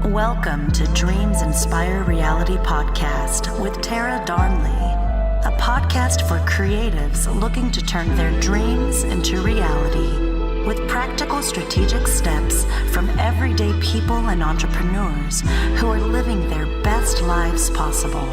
Welcome to Dreams Inspire Reality Podcast with Tara Darnley, a podcast for creatives looking to turn their dreams into reality with practical strategic steps from everyday people and entrepreneurs who are living their best lives possible.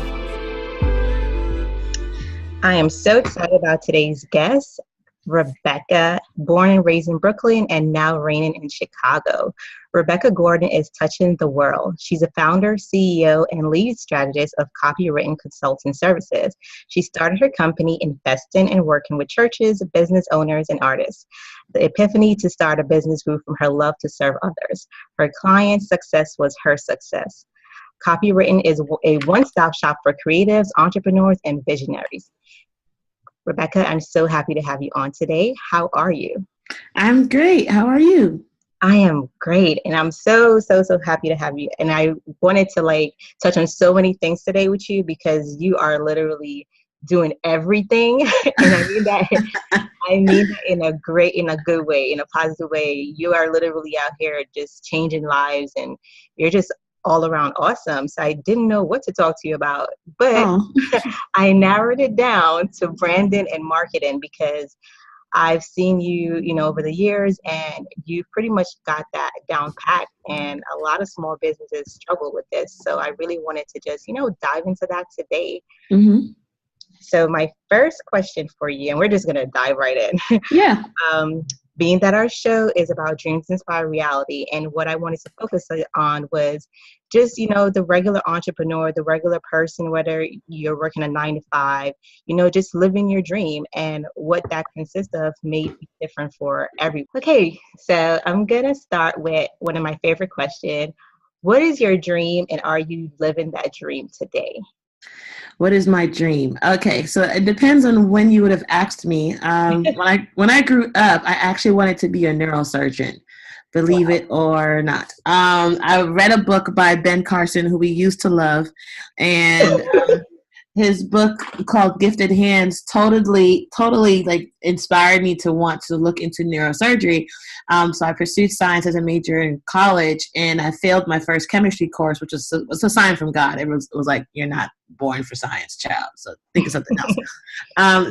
I am so excited about today's guest, Rebekah, born and raised in Brooklyn and now reigning in Chicago. Rebekah Gordon is touching the world. She's a founder, CEO, and lead strategist of CopywrittIN consulting services. She started her company investing and working with churches, business owners, and artists. The epiphany to start a business grew from her love to serve others. Her clients' success was her success. CopywrittIN is a one-stop shop for creatives, entrepreneurs, and visionaries. Rebekah, I'm so happy to have you on today. How are you? I'm great. How are you? I am great. And I'm so happy to have you. And I wanted to touch on so many things today with you because you are literally doing everything. And I mean that in a good way, in a positive way. You are literally out here just changing lives and you're just all around awesome. So I didn't know what to talk to you about, but I narrowed it down to branding and marketing because I've seen you, over the years, and you've pretty much got that down pat. And a lot of small businesses struggle with this. So I really wanted to just, dive into that today. Mm-hmm. So my first question for you, and we're just going to dive right in. Yeah. Being that our show is about dreams inspire reality, and what I wanted to focus on was just, the regular entrepreneur, the regular person, whether you're working a 9 to 5, just living your dream and what that consists of may be different for everyone. Okay, so I'm going to start with one of my favorite questions. What is your dream, and are you living that dream today? What is my dream? Okay, so it depends on when you would have asked me. When I grew up, I actually wanted to be a neurosurgeon, believe it or not. I read a book by Ben Carson, who we used to love, and his book called Gifted Hands totally inspired me to want to look into neurosurgery. So I pursued science as a major in college, and I failed my first chemistry course, which was a sign from God. It was like, you're not born for science, child. So think of something else.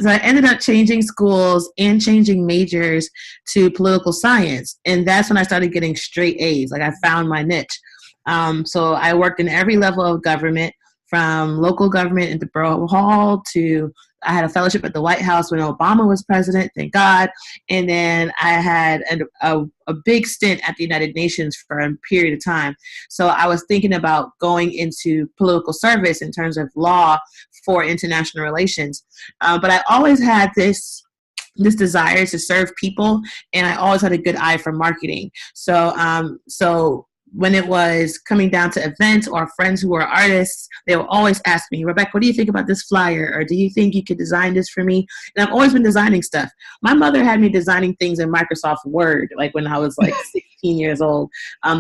So I ended up changing schools and changing majors to political science. And that's when I started getting straight A's. I found my niche. So I worked in every level of government, from local government into Borough Hall to I had a fellowship at the White House when Obama was president, thank God. And then I had a big stint at the United Nations for a period of time. So I was thinking about going into political service in terms of law for international relations. But I always had this desire to serve people, and I always had a good eye for marketing. So when it was coming down to events or friends who were artists, they would always ask me, Rebekah, what do you think about this flyer? Or do you think you could design this for me? And I've always been designing stuff. My mother had me designing things in Microsoft Word, when I was 16 years old,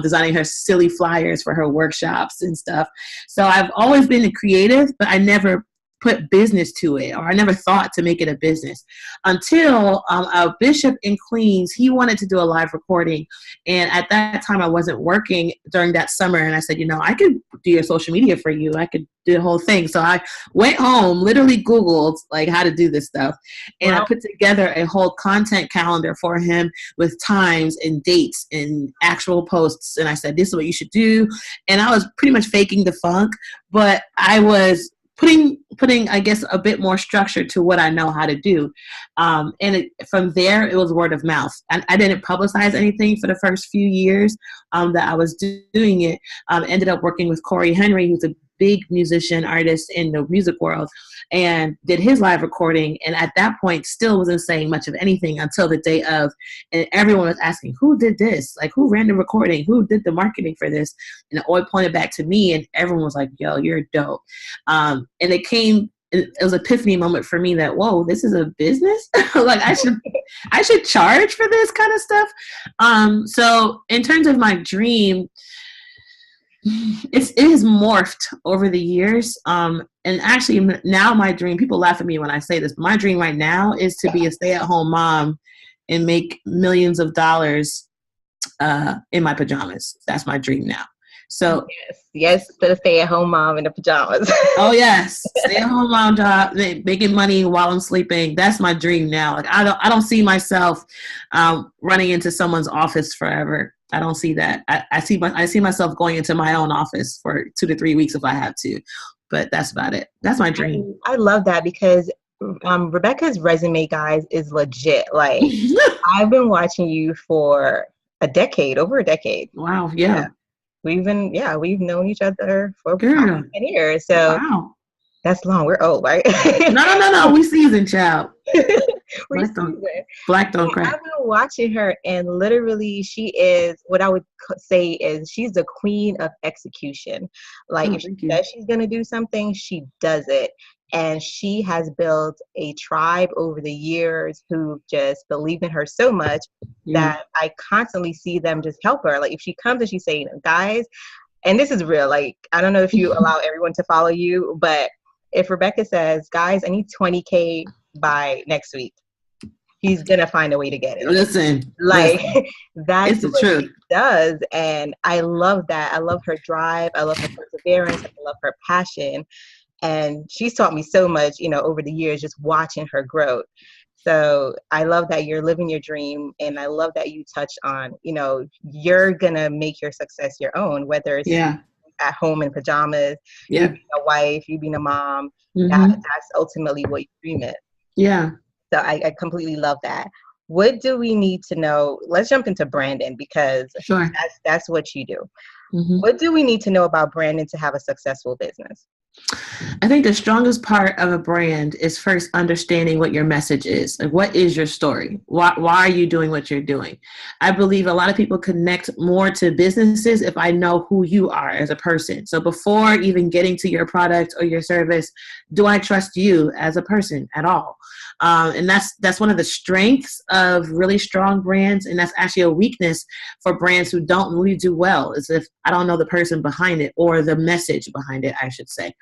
designing her silly flyers for her workshops and stuff. So I've always been a creative, but I never put business to it, or I never thought to make it a business until a bishop in Queens, he wanted to do a live recording. And at that time I wasn't working during that summer. And I said, I could do your social media for you. I could do the whole thing. So I went home, literally Googled how to do this stuff. And I put together a whole content calendar for him with times and dates and actual posts. And I said, this is what you should do. And I was pretty much faking the funk, but I was putting, I guess, a bit more structure to what I know how to do. From there, it was word of mouth. And I didn't publicize anything for the first few years that I was doing it. Ended up working with Corey Henry, who's a big musician artist in the music world, and did his live recording. And at that point, still wasn't saying much of anything until the day of. And everyone was asking, who did this? Who ran the recording? Who did the marketing for this? And it all pointed back to me, and everyone was like, yo, you're dope. And it was an epiphany moment for me that, whoa, this is a business? I should charge for this kind of stuff. So in terms of my dream, it has morphed over the years. And actually now my dream, people laugh at me when I say this, but my dream right now is to be a stay-at-home mom and make millions of dollars in my pajamas. That's my dream now. So yes, to the stay-at-home mom in the pajamas. oh yes, stay-at-home mom job, making money while I'm sleeping. That's my dream now. Like I don't see myself running into someone's office forever. I don't see that. I see myself going into my own office for 2 to 3 weeks if I have to, but that's about it. That's my dream. I love that because Rebekah's resume, guys, is legit. Like I've been watching you for over a decade. Wow. Yeah. We've known each other for 10 years. So wow. That's long. We're old, right? No. We seasoned, child. Black don't crack. I've been watching her, and literally, she is what I would say is she's the queen of execution. Like if she says she's going to do something, she does it. And she has built a tribe over the years who just believe in her so much that I constantly see them just help her. Like if she comes and she's saying, guys, and this is real, like I don't know if you allow everyone to follow you, but if Rebekah says, guys, I need 20K by next week, he's going to find a way to get it. Listen. That's the what truth. she does. And I love that. I love her drive. I love her perseverance. I love her passion. And she's taught me so much, over the years, just watching her growth. So I love that you're living your dream. And I love that you touched on, you're going to make your success your own, whether it's at home in pajamas, you being a wife, you being a mom, that's ultimately what your dream is. Yeah. So I completely love that. What do we need to know? Let's jump into branding because that's what you do. What do we need to know about branding to have a successful business? I think the strongest part of a brand is first understanding what your message is. Like, what is your story? Why are you doing what you're doing? I believe a lot of people connect more to businesses if I know who you are as a person. So before even getting to your product or your service, do I trust you as a person at all? And that's one of the strengths of really strong brands. And that's actually a weakness for brands who don't really do well, is if I don't know the person behind it or the message behind it, I should say.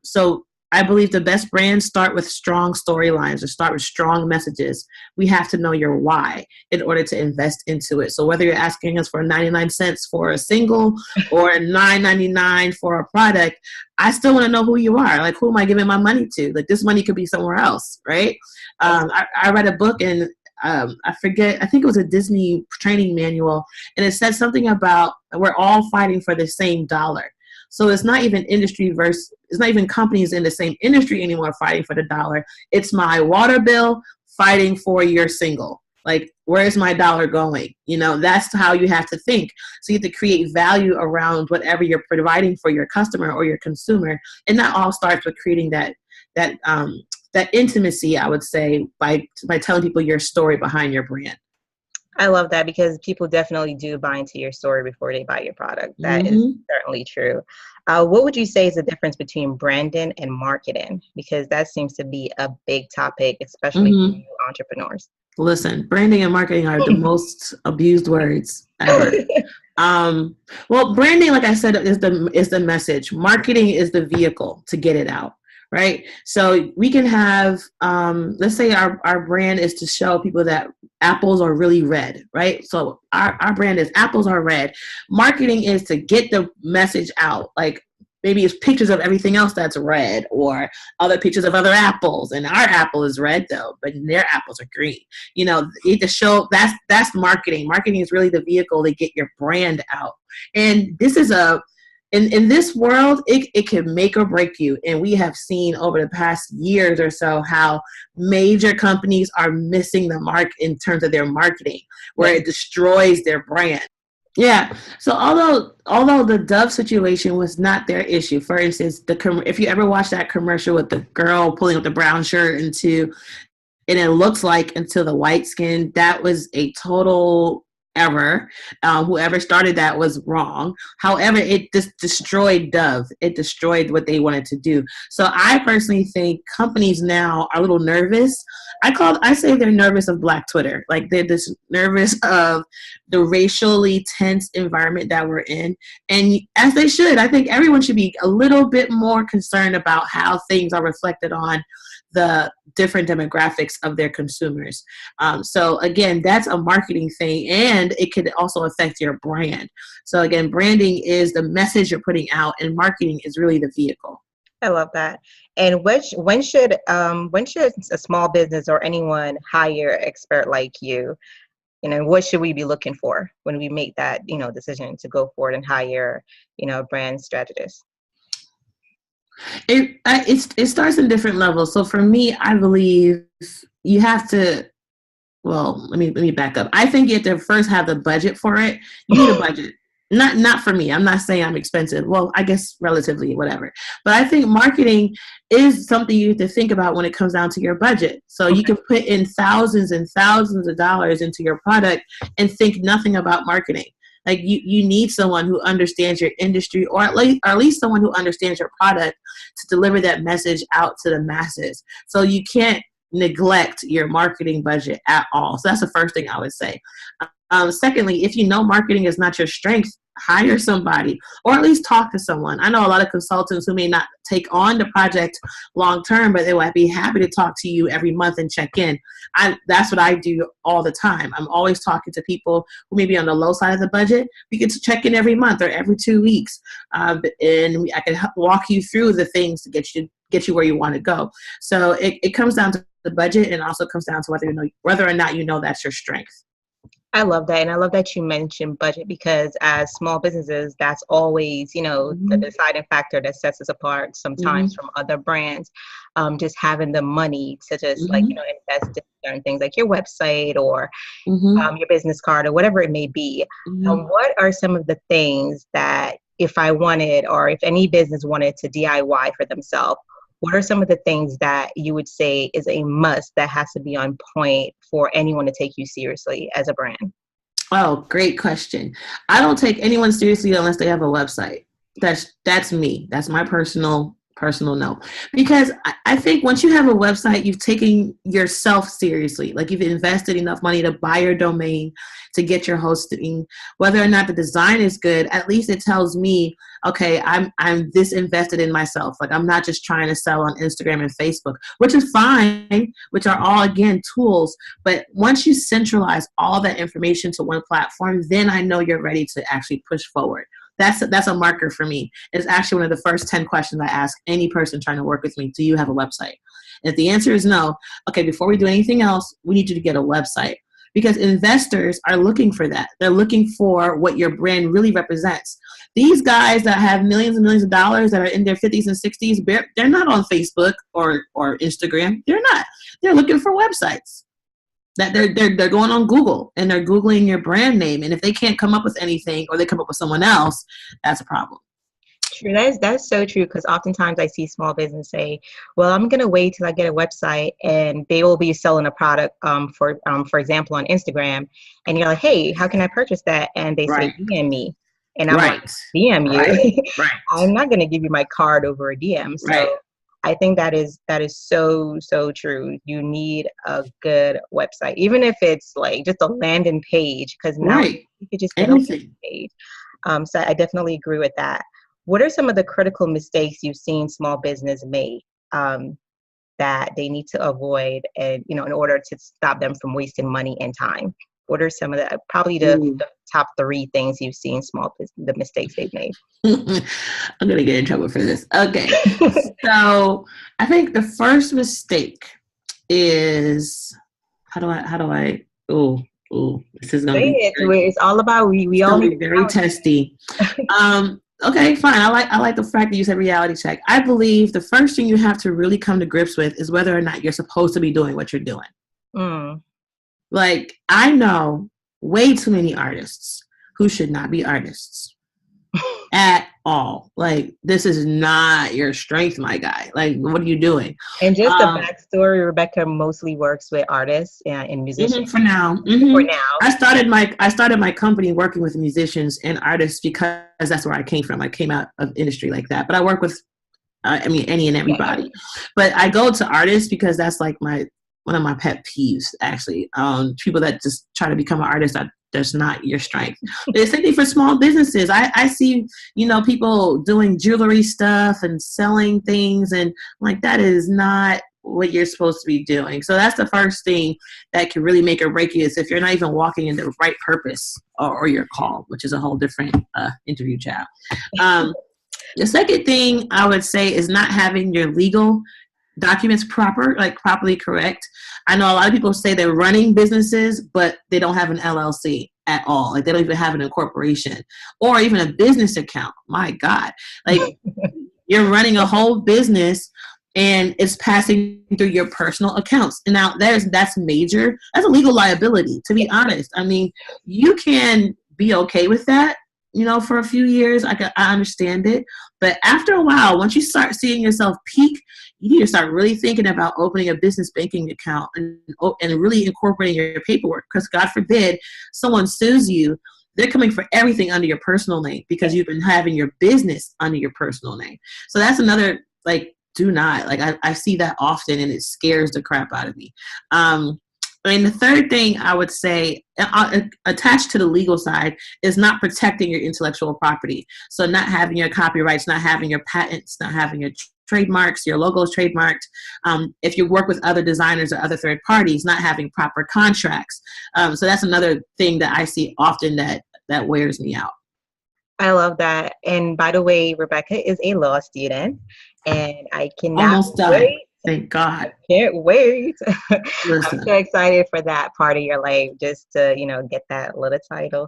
So I believe the best brands start with strong storylines or start with strong messages. We have to know your why in order to invest into it. So whether you're asking us for 99 cents for a single or $9.99 for a product, I still want to know who you are. Like, who am I giving my money to? Like, this money could be somewhere else, right? I read a book and I forget, I think it was a Disney training manual, and it said something about we're all fighting for the same dollar. So it's not even it's not even companies in the same industry anymore fighting for the dollar. It's my water bill fighting for your single. Like, where's my dollar going? That's how you have to think. So you have to create value around whatever you're providing for your customer or your consumer. And that all starts with creating that intimacy, I would say, by telling people your story behind your brand. I love that because people definitely do buy into your story before they buy your product. That is certainly true. What would you say is the difference between branding and marketing? Because that seems to be a big topic, especially for new entrepreneurs. Listen, branding and marketing are the most abused words ever. Well, branding, like I said, is the message. Marketing is the vehicle to get it out. Right. So we can have, let's say our brand is to show people that apples are really red. Right. So our brand is apples are red. Marketing is to get the message out. Like, maybe it's pictures of everything else that's red or other pictures of other apples. And our apple is red though, but their apples are green. You need to show that's marketing. Marketing is really the vehicle to get your brand out. And this is in this world, it can make or break you. And we have seen over the past years or so how major companies are missing the mark in terms of their marketing, where it destroys their brand. Yeah. So although the Dove situation was not their issue, for instance, if you ever watch that commercial with the girl pulling up the brown shirt and it looks like into the white skin, that was a total error. Whoever started that was wrong. However, it just destroyed Dove. It destroyed what they wanted to do. So I personally think companies now are a little nervous. I say they're nervous of Black Twitter. Like, they're just nervous of the racially tense environment that we're in. And as they should, I think everyone should be a little bit more concerned about how things are reflected on the different demographics of their consumers. So again, that's a marketing thing, and it could also affect your brand. So again, branding is the message you're putting out, and marketing is really the vehicle. I love that. And when should a small business or anyone hire an expert like you? What should we be looking for when we make that, decision to go forward and hire, a brand strategist? It starts in different levels. So for me, I believe you have to, well, let me back up. I think you have to first have the budget for it. You need a budget. Not for me. I'm not saying I'm expensive. Well, I guess relatively, whatever. But I think marketing is something you have to think about when it comes down to your budget. So you can put in thousands and thousands of dollars into your product and think nothing about marketing. Like you need someone who understands your industry, or at least someone who understands your product to deliver that message out to the masses. So you can't neglect your marketing budget at all. So that's the first thing I would say. Secondly, if you know marketing is not your strength, hire somebody, or at least talk to someone. I know a lot of consultants who may not take on the project long term, but they will be happy to talk to you every month and check in. That's what I do all the time. I'm always talking to people who may be on the low side of the budget. We get to check in every month or every 2 weeks, and I can walk you through the things to get you where you want to go. So it comes down to the budget, and also comes down to whether or not you know that's your strength. I love that. And I love that you mentioned budget, because as small businesses, that's always, the deciding factor that sets us apart sometimes from other brands. Just having the money to just invest in certain things like your website or your business card or whatever it may be. What are some of the things that if I wanted, or if any business wanted to DIY for themselves, what are some of the things that you would say is a must that has to be on point for anyone to take you seriously as a brand? Oh, great question. I don't take anyone seriously unless they have a website. That's me. That's my personal no. Because I think once you have a website, you've taken yourself seriously. Like you've invested enough money to buy your domain, to get your hosting. Whether or not the design is good, at least it tells me, okay, I'm this invested in myself. Like I'm not just trying to sell on Instagram and Facebook, which is fine, which are all, again, tools. But once you centralize all that information to one platform, then I know you're ready to actually push forward. That's a marker for me. It's actually one of the first 10 questions I ask any person trying to work with me. Do you have a website? If the answer is no, okay, before we do anything else, we need you to get a website. Because investors are looking for that. They're looking for what your brand really represents. These guys that have millions and millions of dollars that are in their 50s and 60s, they're not on Facebook or Instagram. They're not. They're looking for websites. That they're going on Google and they're Googling your brand name. And if they can't come up with anything, or they come up with someone else, that's a problem. True. That's so true, because oftentimes I see small business say, well, I'm going to wait till I get a website, and they will be selling a product, for example, on Instagram. And you're like, hey, how can I purchase that? And they say, DM me. And I'm like, DM you. Right. I'm not going to give you my card over a DM. So I think that is so, so true. You need a good website, even if it's like just a landing page, because now you could just get a landing page. So I definitely agree with that. What are some of the critical mistakes you've seen small business make that they need to avoid, and in order to stop them from wasting money and time? What are some of the top 3 things you've seen the mistakes they've made? I'm gonna get in trouble for this. Okay, so I think the first mistake is how do I? This is gonna be. It's all about we all be very testy. Okay, fine. I like the fact that you said reality check. I believe the first thing you have to really come to grips with is whether or not you're supposed to be doing what you're doing. Like, I know way too many artists who should not be artists at all. Like, this is not your strength, my guy. Like, what are you doing? And just the backstory, Rebekah mostly works with artists and musicians. For now. For now. I started my company working with musicians and artists because that's where I came from. I came out of industry like that. But I work with, any and everybody. But I go to artists because that's like one of my pet peeves, actually. People that just try to become an artist, that's not your strength. The same thing for small businesses. I see, people doing jewelry stuff and selling things, and like, that is not what you're supposed to be doing. So that's the first thing that can really make or break you, is if you're not even walking in the right purpose or your call, which is a whole different interview chat. The second thing I would say is not having your legal documents properly correct. I know a lot of people say they're running businesses, but they don't have an LLC at all. Like they don't even have an incorporation or even a business account. My God, like you're running a whole business and it's passing through your personal accounts. And now that's major. That's a legal liability, to be honest. I mean, you can be okay with that, for a few years. I understand it. But after a while, once you start seeing yourself peak, you need to start really thinking about opening a business banking account and really incorporating your paperwork. Because God forbid someone sues you, they're coming for everything under your personal name because you've been having your business under your personal name. So that's another, do not. I see that often and it scares the crap out of me. And the third thing I would say, attached to the legal side, is not protecting your intellectual property. So not having your copyrights, not having your patents, not having your trademarks, your logo is trademarked. If you work with other designers or other third parties, not having proper contracts. So that's another thing that I see often that wears me out. I love that. And by the way, Rebekah is a law student, and I cannot almost done. Wait. Thank God. Can't wait. Listen. I'm so excited for that part of your life, just to, get that little title.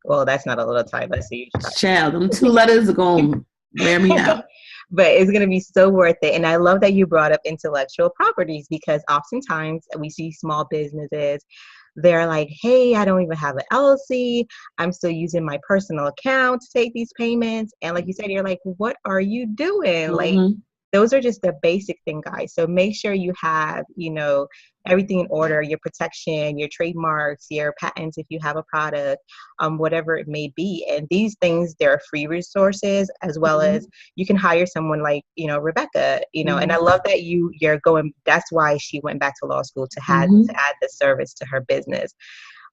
Well, that's not a little title. That's a huge title. Child, them 2 letters are going to wear me out. But it's going to be so worth it. And I love that you brought up intellectual properties, because oftentimes we see small businesses, they're like, hey, I don't even have an LLC. I'm still using my personal account to take these payments. And like you said, you're like, what are you doing? Mm-hmm. Those are just the basic thing, guys. So make sure you have, everything in order, your protection, your trademarks, your patents, if you have a product, whatever it may be. And these things, they're free resources, as well as you can hire someone like, Rebekah, and I love that you're going, that's why she went back to law school, to add the service to her business.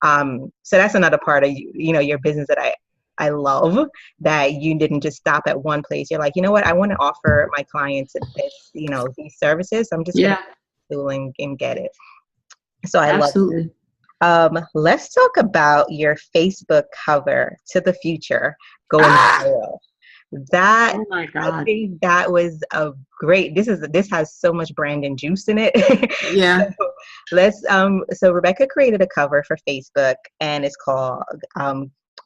So that's another part of, your business that I love, that you didn't just stop at one place. You're like, you know what? I want to offer my clients this, these services. I'm just going to do and get it. So I Absolutely. love it. Let's talk about your Facebook cover, To the Future, going viral. That, oh my God. I think that was a great, this has so much branding juice in it. Yeah. So Rebekah created a cover for Facebook, and it's called,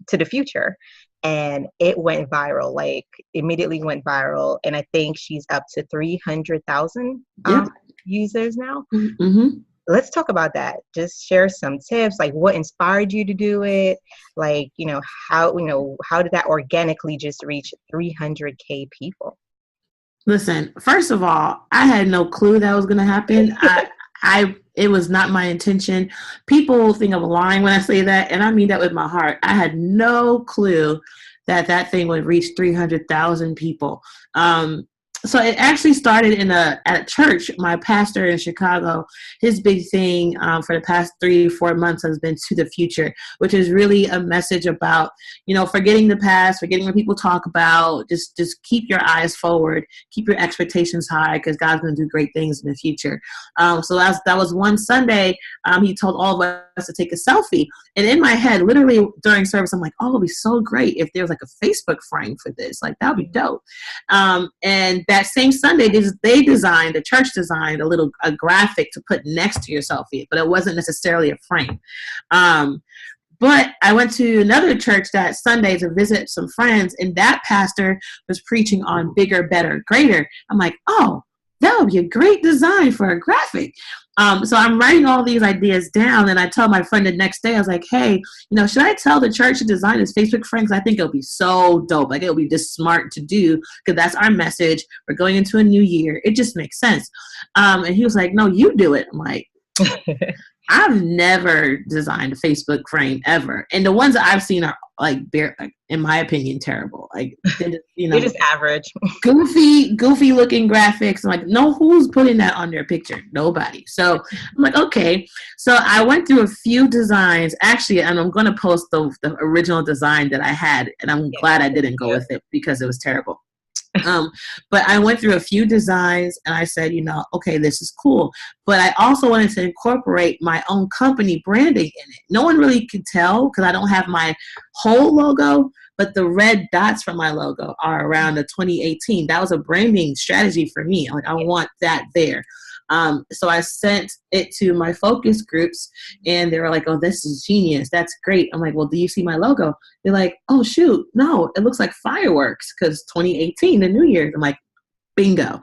To the Future, and it went viral, immediately went viral. And I think she's up to 300,000 users now. Mm-hmm. Let's talk about that. Just share some tips, what inspired you to do it? How did that organically just reach 300K people? Listen, first of all, I had no clue that was going to happen. It was not my intention. People think I'm lying when I say that, and I mean that with my heart. I had no clue that thing would reach 300,000 people. So it actually started at a church. My pastor in Chicago, his big thing for the past 3-4 months has been To the Future, which is really a message about, forgetting the past, forgetting what people talk about. Just keep your eyes forward, keep your expectations high, because God's going to do great things in the future. So that was one Sunday. He told all of us to take a selfie. And in my head, literally during service, I'm like, oh, it'd be so great if there was a Facebook frame for this. That would be dope. And that same Sunday, the church designed a graphic to put next to your selfie, but it wasn't necessarily a frame. But I went to another church that Sunday to visit some friends, and that pastor was preaching on bigger, better, greater. I'm like, oh, that would be a great design for a graphic. So I'm writing all these ideas down, and I tell my friend the next day, I was like, hey, should I tell the church to design this Facebook frame? Because I think it'll be so dope. It'll be just smart to do, because that's our message. We're going into a new year. It just makes sense. And he was like, no, you do it. I'm like, I've never designed a Facebook frame ever. And the ones that I've seen are in my opinion, terrible. They're just average. goofy looking graphics. I'm like, no, who's putting that on their picture? Nobody. So I'm like, okay. So I went through a few designs actually, and I'm going to post the original design that I had. And I'm glad I didn't go with it because it was terrible. But I went through a few designs and I said, okay, this is cool. But I also wanted to incorporate my own company branding in it. No one really could tell because I don't have my whole logo, but the red dots from my logo are around the 2018. That was a branding strategy for me. Like, I want that there. So I sent it to my focus groups and they were like, oh, this is genius. That's great. I'm like, well, do you see my logo? They're like, oh, shoot. No, it looks like fireworks because 2018, the New Year's. I'm like, bingo.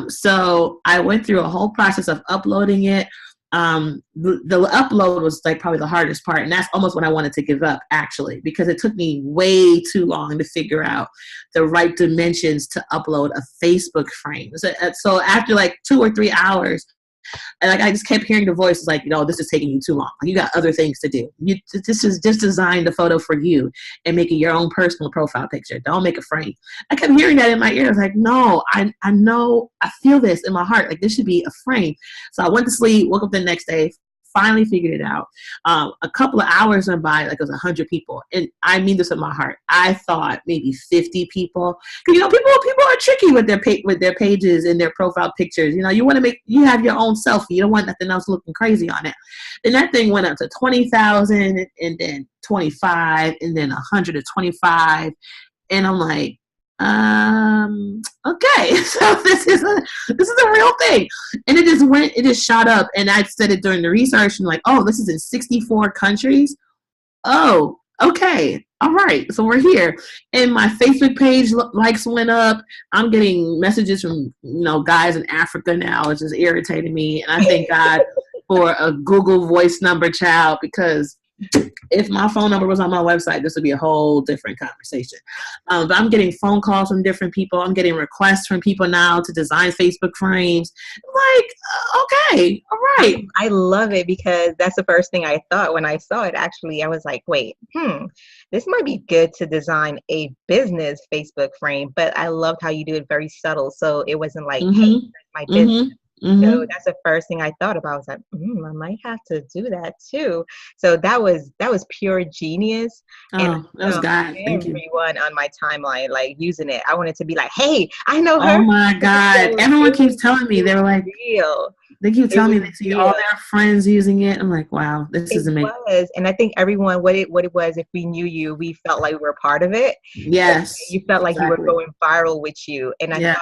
So I went through a whole process of uploading it. The upload was like probably the hardest part. And that's almost when I wanted to give up, actually, because it took me way too long to figure out the right dimensions to upload a Facebook frame. So after like 2 or 3 hours, and like I just kept hearing the voices like, this is taking you too long. You got other things to do. This is just design the photo for you and make it your own personal profile picture. Don't make a frame. I kept hearing that in my ear. I was like, no, I know, I feel this in my heart. Like, this should be a frame. So I went to sleep, woke up the next day, finally figured it out. A couple of hours went by, like it was 100 people. And I mean this in my heart. I thought maybe 50 people. Because, people are tricky with their pages and their profile pictures. You want to you have your own selfie. You don't want nothing else looking crazy on it. And that thing went up to 20,000 and then 25 and then 125. And I'm like, okay, so this is a real thing. And it just shot up. And I said it during the research and like, oh, this is in 64 countries. Oh, okay. All right. So we're here. And my Facebook page likes went up. I'm getting messages from, guys in Africa now, which is irritating me. And I thank God for a Google voice number, child, because if my phone number was on my website, this would be a whole different conversation. But I'm getting phone calls from different people. I'm getting requests from people now to design Facebook frames. Like, okay, all right. I love it because that's the first thing I thought when I saw it. Actually, I was like, wait, this might be good to design a business Facebook frame. But I loved how you do it very subtle. So it wasn't like, hey, that's my business. So that's the first thing I thought about. I was like, I might have to do that too. So that was pure genius. And that was God. Thank you. Everyone on my timeline, like using it. I wanted to be like, hey, I know her. Oh my God. Everyone keeps telling me. They were like, real. They keep telling me they see all their friends using it. I'm like, wow, this is amazing. And I think everyone, what it was, if we knew you, we felt like we were part of it. Yes. You felt like you were going viral with you. And I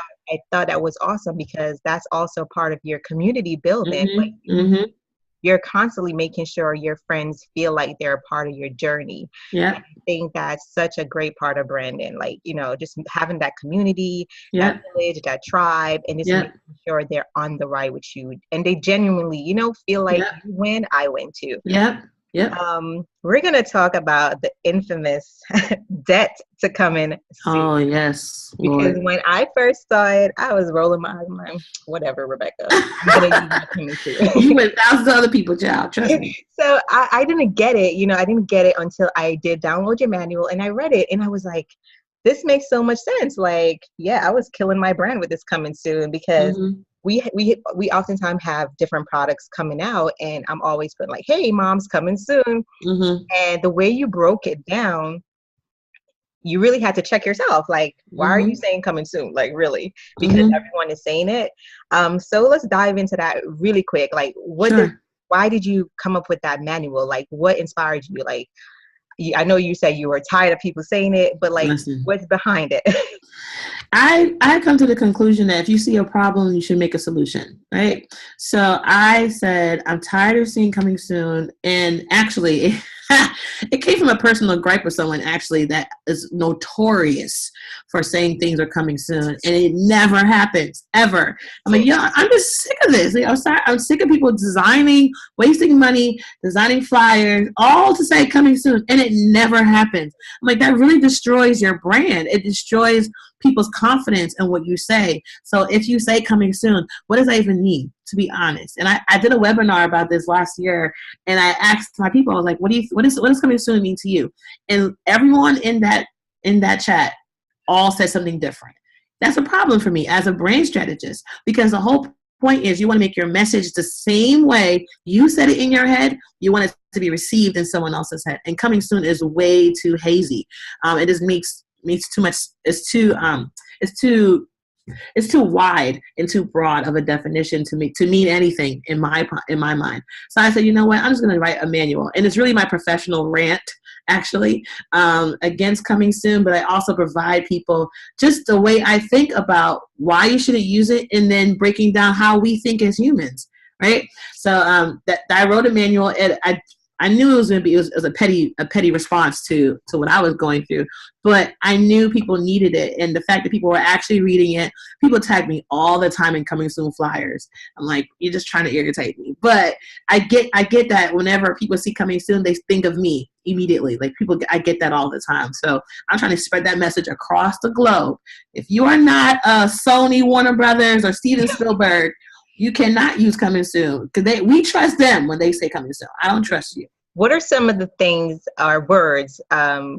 thought that was awesome because that's also part of your community building. You're constantly making sure your friends feel like they're a part of your journey. Yeah. I think that's such a great part of branding. Like, just having that community, that village, that tribe, and just making sure they're on the ride with you. And they genuinely, feel like you win, I win too. Yep. Yep. We're going to talk about the infamous debt to come in soon. Oh, yes. Because when I first saw it, I was rolling my eyes. I'm like, whatever, Rebekah. I'm gonna use my coming soon. You went thousands of other people, child. Trust me. So I didn't get it. I didn't get it until I did download your manual and I read it. And I was like, this makes so much sense. Like, I was killing my brand with this coming soon because we oftentimes have different products coming out and I'm always putting like, hey, mom's coming soon. And the way you broke it down, you really had to check yourself. Like, why are you saying coming soon? Like, really? Because everyone is saying it. So let's dive into that really quick. Like, why did you come up with that manual? Like, what inspired you? Like, I know you said you were tired of people saying it, but like, what's behind it? I come to the conclusion that if you see a problem, you should make a solution, right? So I said, I'm tired of seeing coming soon. And actually, it came from a personal gripe with someone actually that is notorious for saying things are coming soon. And it never happens, ever. I'm like, I'm just sick of this. Like, I'm sick of people wasting money, designing flyers, all to say coming soon. And it never happens. I'm like, that really destroys your brand. It destroys people's confidence in what you say. So if you say coming soon, what does that even mean, to be honest? And I did a webinar about this last year and I asked my people, I was like, what does coming soon mean to you? And everyone in that chat all said something different. That's a problem for me as a brand strategist, because the whole point is you want to make your message the same way you said it in your head, you want it to be received in someone else's head. And coming soon is way too hazy. It just makes it's too much. It's too wide and too broad of a definition to mean anything in my mind. So I said, you know what? I'm just going to write a manual, and it's really my professional rant, actually, against coming soon. But I also provide people just the way I think about why you shouldn't use it, and then breaking down how we think as humans, right? So that I wrote a manual, and I knew it was going to be it was a petty response to what I was going through, but I knew people needed it, and the fact that people were actually reading it, people tag me all the time in coming soon flyers. I'm like, you're just trying to irritate me, but I get that whenever people see coming soon, they think of me immediately. Like I get that all the time. So I'm trying to spread that message across the globe. If you are not Sony, Warner Brothers, or Steven Spielberg, you cannot use coming soon, because we trust them when they say coming soon. I don't trust you. What are some of the things or words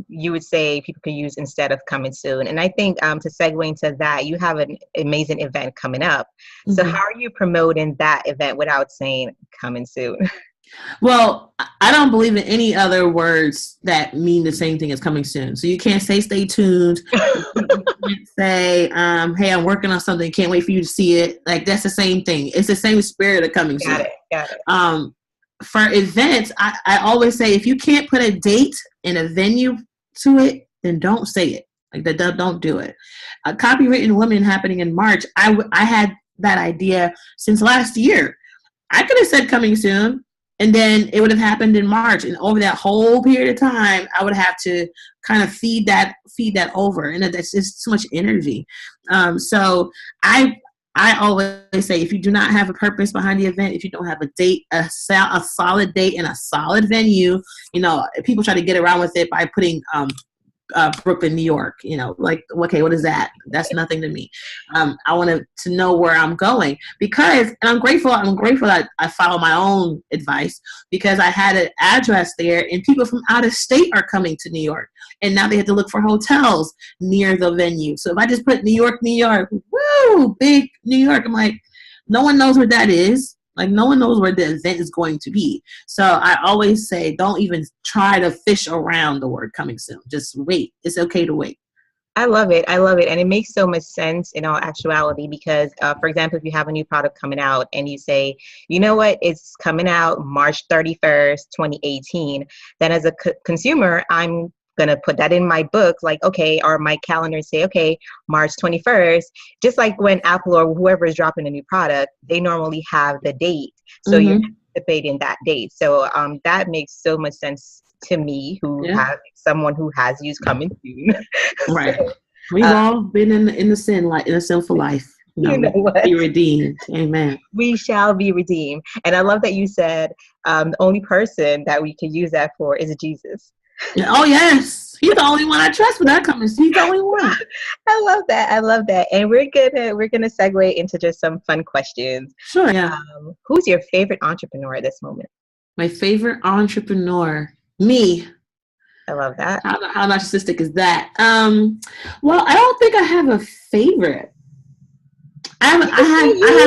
you would say people could use instead of coming soon? And I think to segue into that, you have an amazing event coming up. Mm-hmm. So how are you promoting that event without saying coming soon? Well, I don't believe in any other words that mean the same thing as coming soon. So you can't say stay tuned. You can't say, hey, I'm working on something. Can't wait for you to see it. Like, that's the same thing. It's the same spirit of coming soon. Got it. For events, I always say, if you can't put a date and a venue to it, then don't say it. Like, don't do it. Copywritten Women happening in March, I had that idea since last year. I could have said coming soon, and then it would have happened in March. And over that whole period of time, I would have to kind of feed that over. And that's just too much energy. So I always say, if you do not have a purpose behind the event, if you don't have a date, a solid date and a solid venue, people try to get around with it by putting Brooklyn, New York, like, okay, what is that? That's nothing to me. I want to know where I'm going, because, and I'm grateful that I follow my own advice, because I had an address there and people from out of state are coming to New York, and now they have to look for hotels near the venue. So if I just put New York, woo, big New York, I'm like, no one knows where that is. Like, no one knows where the event is going to be. So I always say, don't even try to fish around the word coming soon. Just wait. It's okay to wait. I love it. And it makes so much sense in all actuality, because, for example, if you have a new product coming out and you say, you know what, it's coming out March 31st, 2018, then as a consumer, I'm going to put that in my book, like, okay, or my calendar, say, okay, March 21st, just like when Apple or whoever is dropping a new product, they normally have the date. So you're anticipating that date. So that makes so much sense to me, have someone who has used coming soon. Right. We've all been in the sinful life. You know what? Be redeemed. Amen. We shall be redeemed. And I love that you said the only person that we can use that for is Jesus. Oh, yes. He's the only one I trust when that comes. He's the only one. I love that. And we're gonna segue into just some fun questions. Sure. Yeah. Who's your favorite entrepreneur at this moment? My favorite entrepreneur, me. I love that. How narcissistic is that? Well, I don't think I have a favorite. I have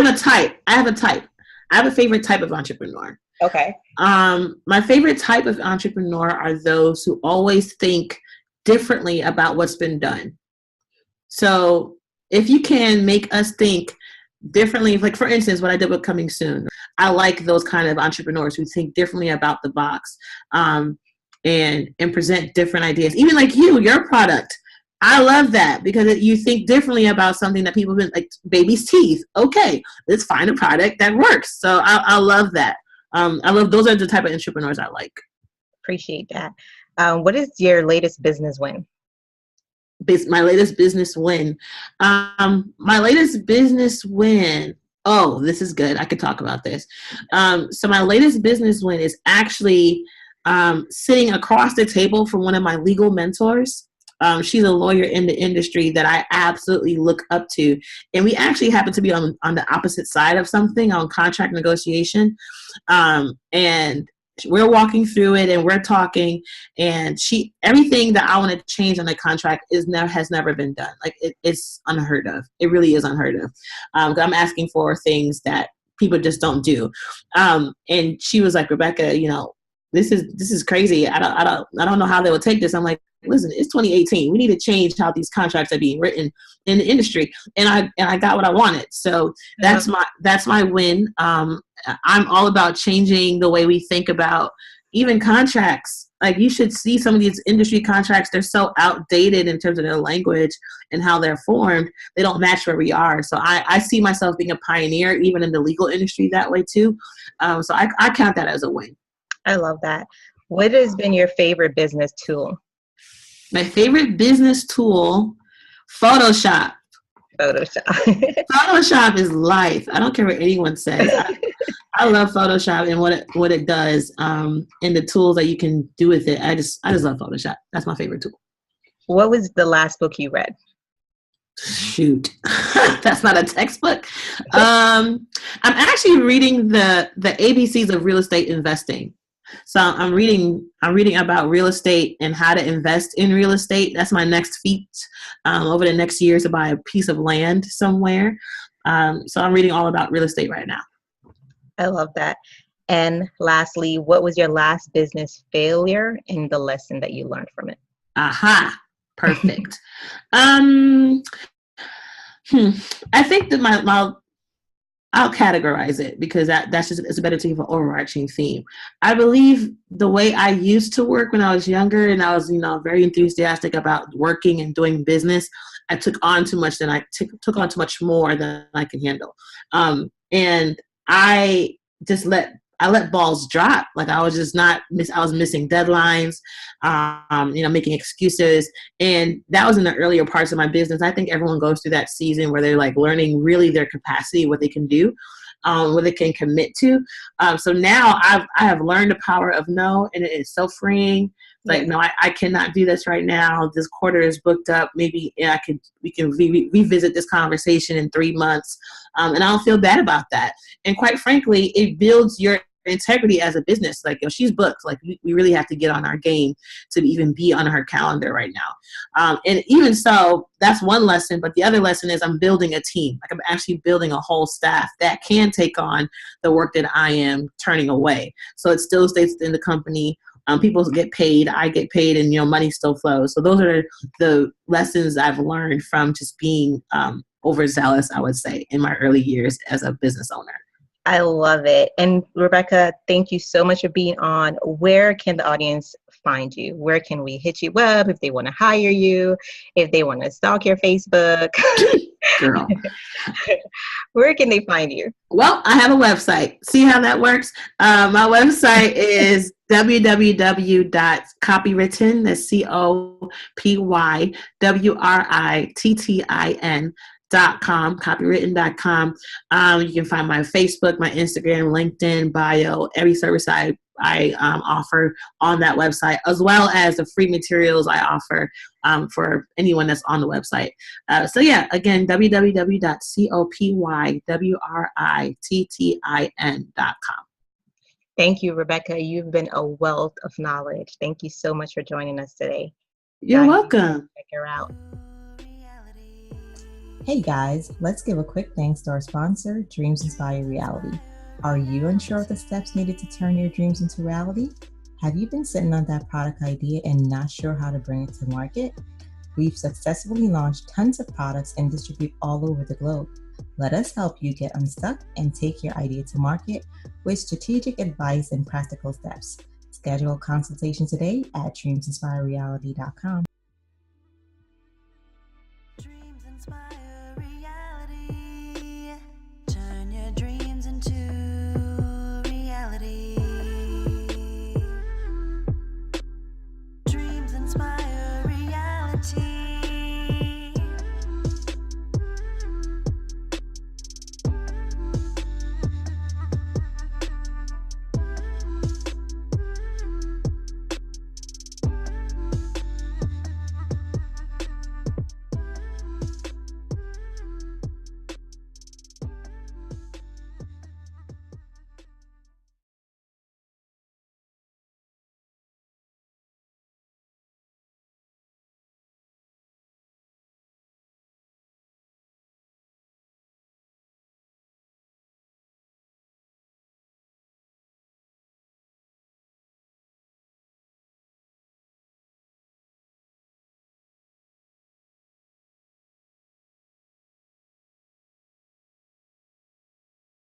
a type. I have a favorite type of entrepreneur. Okay. My favorite type of entrepreneur are those who always think differently about what's been done. So if you can make us think differently, like, for instance, what I did with Coming Soon, I like those kind of entrepreneurs who think differently about the box, and present different ideas. Even like your product. I love that, because you think differently about something that people have been, like baby's teeth. Okay, let's find a product that works. So I love that. Those are the type of entrepreneurs I like. Appreciate that. What is your latest business win? My latest business win. Oh, this is good. I could talk about this. So my latest business win is actually sitting across the table from one of my legal mentors. She's a lawyer in the industry that I absolutely look up to. And we actually happen to be on the opposite side of something, on contract negotiation. And we're walking through it and we're talking, and everything that I want to change on the contract has never been done. Like, it's unheard of. It really is unheard of. I'm asking for things that people just don't do. And she was like, Rebekah, this is crazy. I don't know how they will take this. I'm like, listen, it's 2018. We need to change how these contracts are being written in the industry. And I got what I wanted. So that's my win. I'm all about changing the way we think about even contracts. Like, you should see some of these industry contracts. They're so outdated in terms of their language and how they're formed. They don't match where we are. So I see myself being a pioneer, even in the legal industry, that way too. So I count that as a win. I love that. What has been your favorite business tool? My favorite business tool, Photoshop. Photoshop is life. I don't care what anyone says. I love Photoshop and what it does, and the tools that you can do with it. I just love Photoshop. That's my favorite tool. What was the last book you read? Shoot, that's not a textbook. I'm actually reading the ABCs of real estate investing. So I'm reading about real estate and how to invest in real estate. That's my next feat over the next year, to buy a piece of land somewhere. So I'm reading all about real estate right now. I love that. And lastly, what was your last business failure and the lesson that you learned from it? Aha, perfect. I think that I'll categorize it, because that's just, it's better to give an overarching theme. I believe the way I used to work when I was younger, and I was, very enthusiastic about working and doing business, I took on too much took on too much more than I could handle. And I let balls drop. Like, I was just I was missing deadlines, making excuses. And that was in the earlier parts of my business. I think everyone goes through that season where they're like learning really their capacity, what they can do, what they can commit to. So now I have learned the power of no, and it is so freeing. Like, no, I cannot do this right now. This quarter is booked up. Maybe we can revisit this conversation in 3 months. And I don't feel bad about that. And quite frankly, it builds your integrity as a business. Like, she's booked. Like, we really have to get on our game to even be on her calendar right now. And even so, that's one lesson. But the other lesson is I'm building a team. Like, I'm actually building a whole staff that can take on the work that I am turning away. So it still stays in the company. People get paid, I get paid, and money still flows. So those are the lessons I've learned from just being overzealous, I would say, in my early years as a business owner. I love it. And Rebekah, thank you so much for being on. Where can the audience find you? Where can we hit you up if they want to hire you, if they want to stalk your Facebook? Girl. Where can they find you? Well, I have a website. See how that works? My website is www.CopywrittIN, that's CopywrittIN.com, copywritten.com. You can find my Facebook, my Instagram, LinkedIn, bio, every service I offer on that website, as well as the free materials I offer for anyone that's on the website. So yeah, again, www.CopywrittIN.com. Thank you, Rebekah. You've been a wealth of knowledge. Thank you so much for joining us today. You're welcome. Check her out. Hey guys, let's give a quick thanks to our sponsor, Dreams Inspire Reality. Are you unsure of the steps needed to turn your dreams into reality? Have you been sitting on that product idea and not sure how to bring it to market? We've successfully launched tons of products and distribute all over the globe. Let us help you get unstuck and take your idea to market with strategic advice and practical steps. Schedule a consultation today at dreamsinspirereality.com.